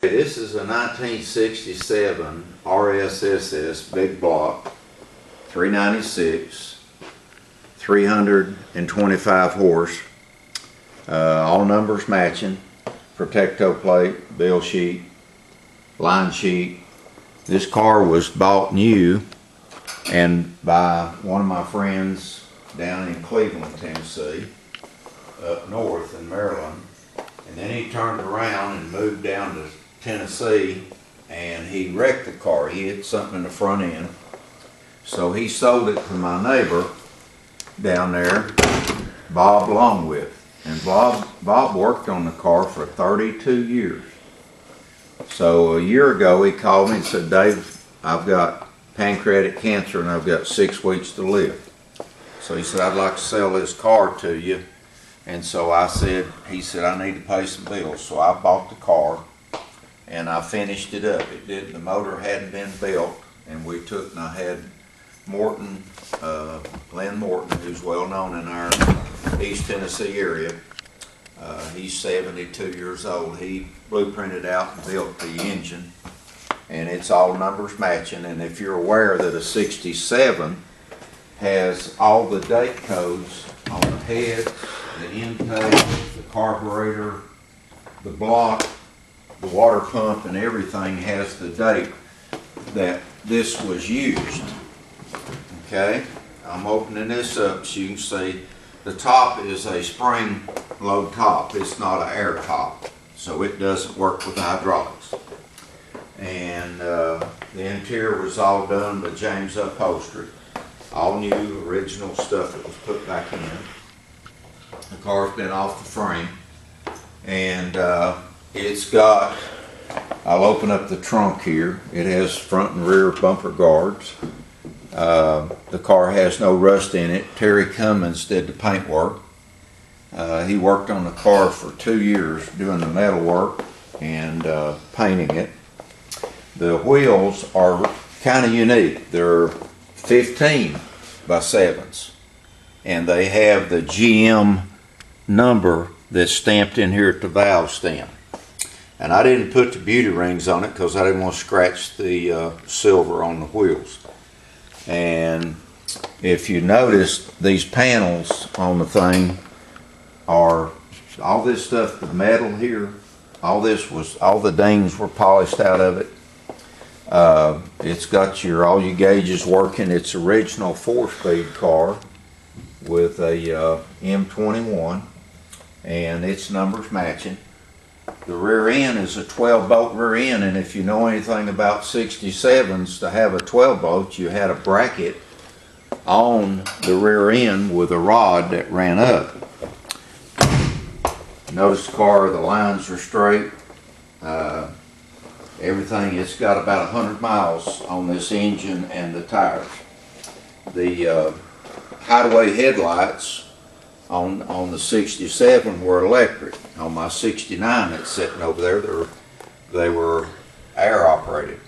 This is a 1967 RSSS big block, 396, 325 horse, all numbers matching, protecto plate, bill sheet, line sheet. This car was bought new and by one of my friends down in Cleveland, Tennessee, up north in Maryland, and then he turned around and moved down to Tennessee and he wrecked the car. He hit something in the front end. So he sold it to my neighbor down there, Bob Longwith. And Bob worked on the car for 32 years. So a year ago he called me and said, "Dave, I've got pancreatic cancer and I've got 6 weeks to live." So he said, "I'd like to sell this car to you." And so he said, "I need to pay some bills." So I bought the car and I finished it up. The motor hadn't been built, and we took and I had Morton, Glenn Morton, who's well known in our East Tennessee area. He's 72 years old. He blueprinted out and built the engine, and it's all numbers matching. And if you're aware that a 67 has all the date codes on the head, the intake, the carburetor, the block, the water pump, and everything has the date that this was used. Okay, I'm opening this up so you can see the top is a spring load top. It's not an air top, so it doesn't work with hydraulics. And the interior was all done by James Upholstery. All new, original stuff that was put back in. The car's been off the frame, and it's got, I'll open up the trunk here. It has front and rear bumper guards. The car has no rust in it. Terry Cummins did the paint work. He worked on the car for 2 years doing the metal work and painting it. The wheels are kind of unique. They're 15 by 7s, and they have the GM number that's stamped in here at the valve stem. And I didn't put the beauty rings on it because I didn't want to scratch the silver on the wheels. And if you notice, these panels on the thing are all this stuff, the metal here, all the dings were polished out of it. It's got all your gauges working. It's original 4-speed car with a M21, and its numbers matching. The rear end is a 12-bolt rear end, and if you know anything about 67s, to have a 12-bolt, you had a bracket on the rear end with a rod that ran up. Notice the car, the lines are straight. Everything, it's got about 100 miles on this engine and the tires. The hideaway headlights on the 67 were electric. On my 69 that's sitting over there, they were air operated.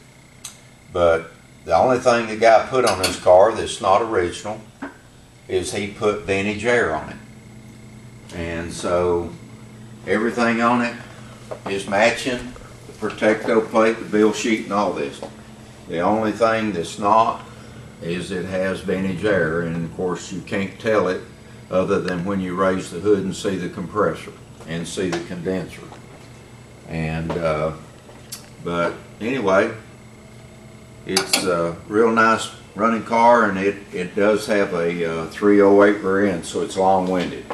But the only thing the guy put on this car that's not original is he put vintage air on it. And so everything on it is matching, the protecto plate, the bill sheet, and all this. The only thing that's not is it has vintage air, and of course you can't tell it other than when you raise the hood and see the compressor and see the condenser. And but anyway, it's a real nice running car, and it does have a 308 rear end, so it's long-winded.